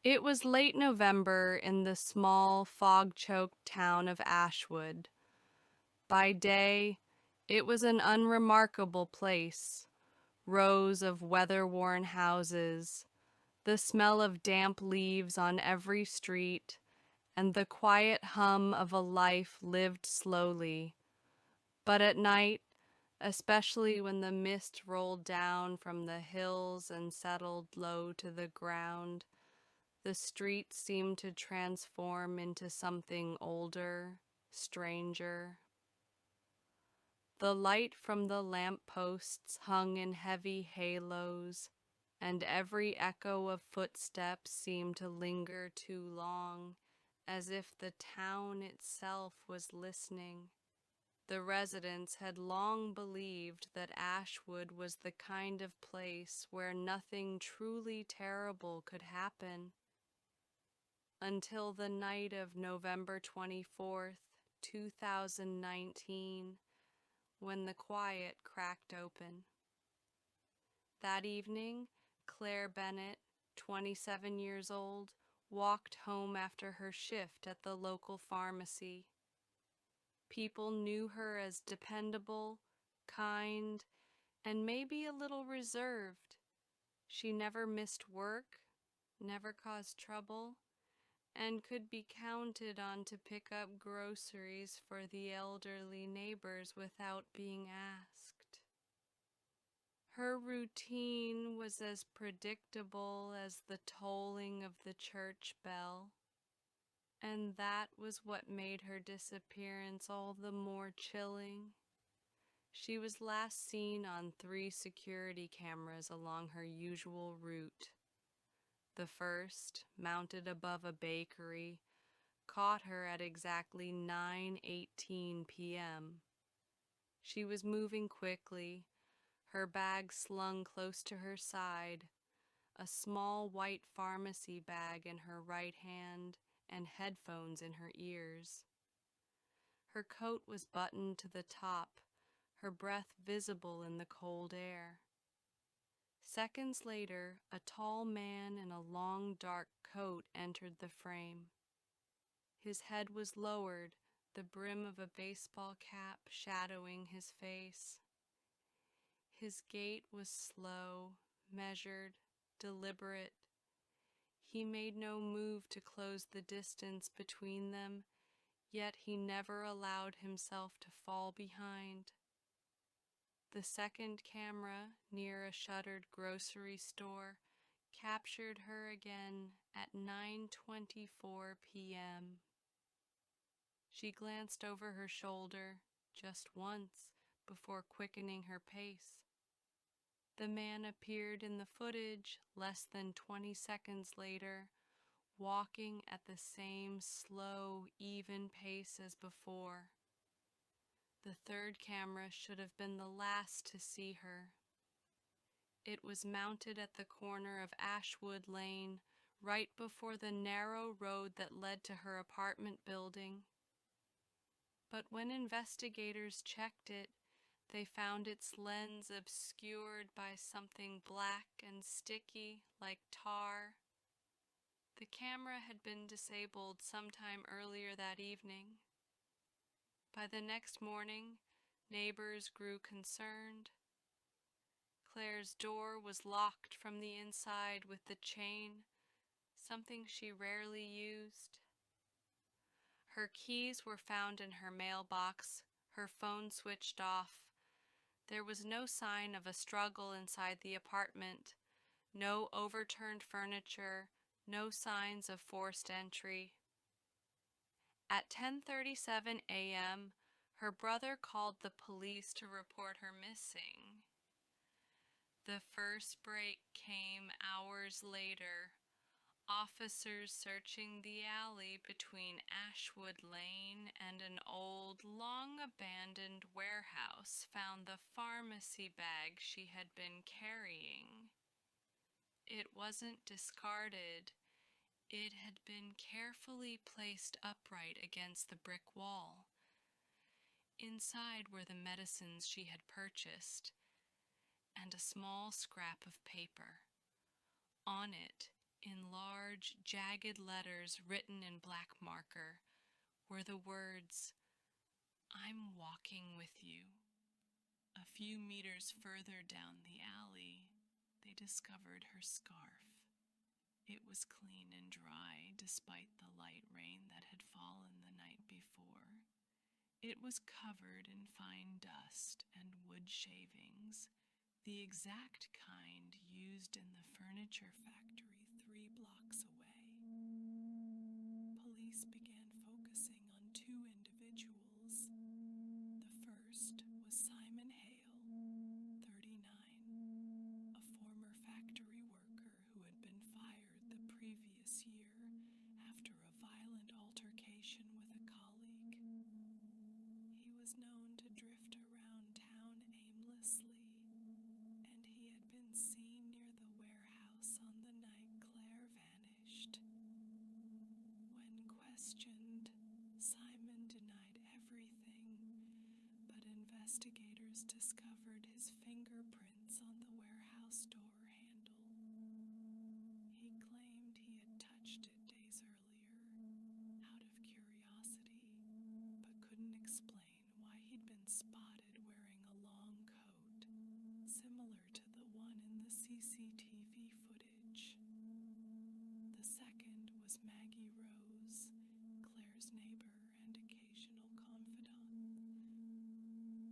It was late November in the small, fog-choked town of Ashwood. By day, it was an unremarkable place. Rows of weather-worn houses, the smell of damp leaves on every street, and the quiet hum of a life lived slowly. But at night, especially when the mist rolled down from the hills and settled low to the ground, the streets seemed to transform into something older, stranger. The light from the lampposts hung in heavy halos, and every echo of footsteps seemed to linger too long, as if the town itself was listening. The residents had long believed that Ashwood was the kind of place where nothing truly terrible could happen, until the night of November 24th, 2019, when the quiet cracked open. That evening, Claire Bennett, 27 years old, walked home after her shift at the local pharmacy. People knew her as dependable, kind, and maybe a little reserved. She never missed work, never caused trouble, and could be counted on to pick up groceries for the elderly neighbors without being asked. Her routine was as predictable as the tolling of the church bell, and that was what made her disappearance all the more chilling. She was last seen on 3 security cameras along her usual route. The first, mounted above a bakery, caught her at exactly 9:18 p.m. She was moving quickly, her bag slung close to her side, a small white pharmacy bag in her right hand and headphones in her ears. Her coat was buttoned to the top, her breath visible in the cold air. Seconds later, a tall man in a long dark coat entered the frame. His head was lowered, the brim of a baseball cap shadowing his face. His gait was slow, measured, deliberate. He made no move to close the distance between them, yet he never allowed himself to fall behind. The second camera, near a shuttered grocery store, captured her again at 9:24 p.m. She glanced over her shoulder just once before quickening her pace. The man appeared in the footage less than 20 seconds later, walking at the same slow, even pace as before. The third camera should have been the last to see her. It was mounted at the corner of Ashwood Lane, right before the narrow road that led to her apartment building. But when investigators checked it, they found its lens obscured by something black and sticky like tar. The camera had been disabled sometime earlier that evening. By the next morning, neighbors grew concerned. Claire's door was locked from the inside with the chain, something she rarely used. Her keys were found in her mailbox, her phone switched off. There was no sign of a struggle inside the apartment, no overturned furniture, no signs of forced entry. At 10:37 a.m., her brother called the police to report her missing. The first break came hours later. Officers searching the alley between Ashwood Lane and an old, long-abandoned warehouse found the pharmacy bag she had been carrying. It wasn't discarded. It had been carefully placed upright against the brick wall. Inside were the medicines she had purchased, and a small scrap of paper. On it, In large, jagged letters written in black marker were the words, "I'm walking with you." A few meters further down the alley, they discovered her scarf. It was clean and dry despite the light rain that had fallen the night before. It was covered in fine dust and wood shavings, the exact kind used in the furniture factory 3 blocks away. Police began focusing on 2 individuals. The first was Simon Hale, 39, a former factory worker who had been fired the previous year after a violent altercation with a colleague. He was known to drift around town aimlessly, and he had been seen near the warehouse on the night Claire vanished. When questioned, Simon denied everything, but investigators discovered his fingerprints on the warehouse door handle. He claimed he had touched it days earlier, out of curiosity, but couldn't explain why he'd been spotted wearing a long coat, similar to the one in the CCTV footage. The second was Maggie Rose, Claire's neighbor and occasional confidant.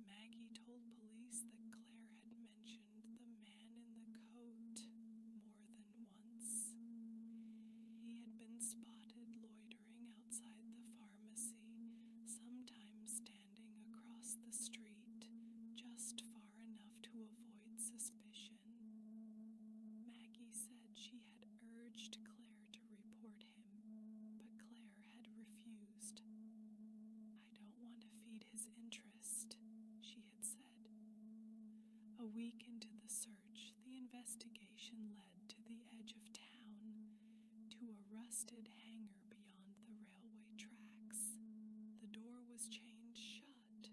Maggie told police that Claire had mentioned the man in the coat more than once. He had been spotted loitering outside the pharmacy, sometimes standing across the street, just far enough to avoid suspicion. Maggie said she had urged Claire to report him, but Claire had refused. "I don't want to feed his interest," she had said. A week into the search, the investigation led to the edge of town, to a rusted hangar beyond the railway tracks. The door was chained shut,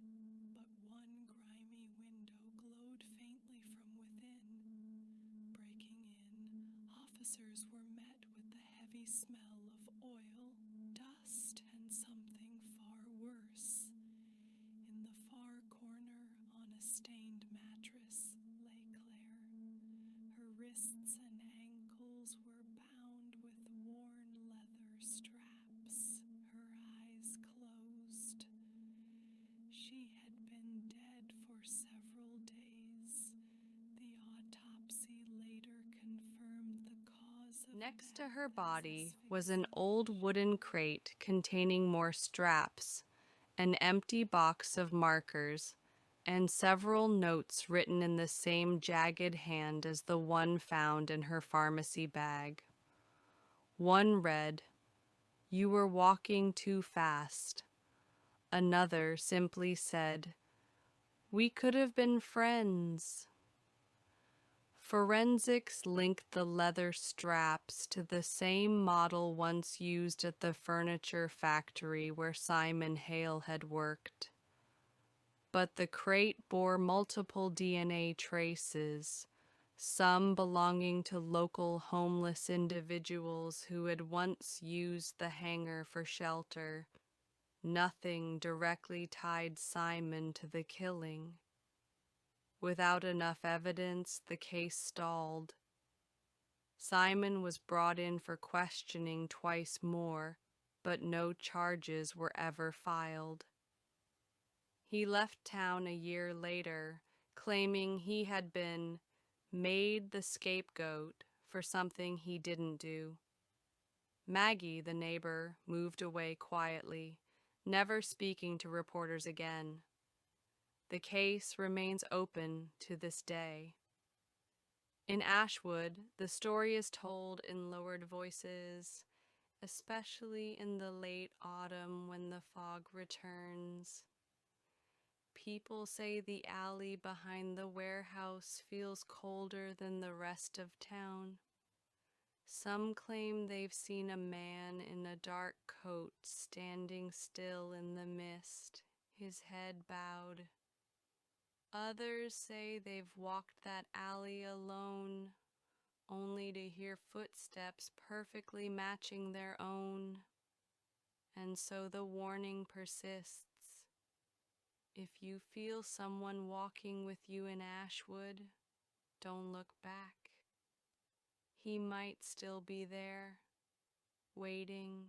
but one grimy window glowed faintly from within. Breaking in, officers were met with the heavy smell of oil, dust, and something far worse. In the far corner, on a stained mattress, lay Claire. Her wrists and ankles were bound with worn leather straps, her eyes closed. She had been dead for several days. The autopsy later confirmed the cause of Next death to her as body was an asphyxia. old wooden crate containing more straps, an empty box of markers, and several notes written in the same jagged hand as the one found in her pharmacy bag. One read, "You were walking too fast." Another simply said, "We could have been friends." Forensics linked the leather straps to the same model once used at the furniture factory where Simon Hale had worked. But the crate bore multiple DNA traces, some belonging to local homeless individuals who had once used the hangar for shelter. Nothing directly tied Simon to the killing. Without enough evidence, the case stalled. Simon was brought in for questioning twice more, but no charges were ever filed. He left town a year later, claiming he had been made the scapegoat for something he didn't do. Maggie, the neighbor, moved away quietly, never speaking to reporters again. The case remains open to this day. In Ashwood, the story is told in lowered voices, especially in the late autumn when the fog returns. People say the alley behind the warehouse feels colder than the rest of town. Some claim they've seen a man in a dark coat standing still in the mist, his head bowed. Others say they've walked that alley alone, only to hear footsteps perfectly matching their own. And so the warning persists. If you feel someone walking with you in Ashwood, don't look back. He might still be there, waiting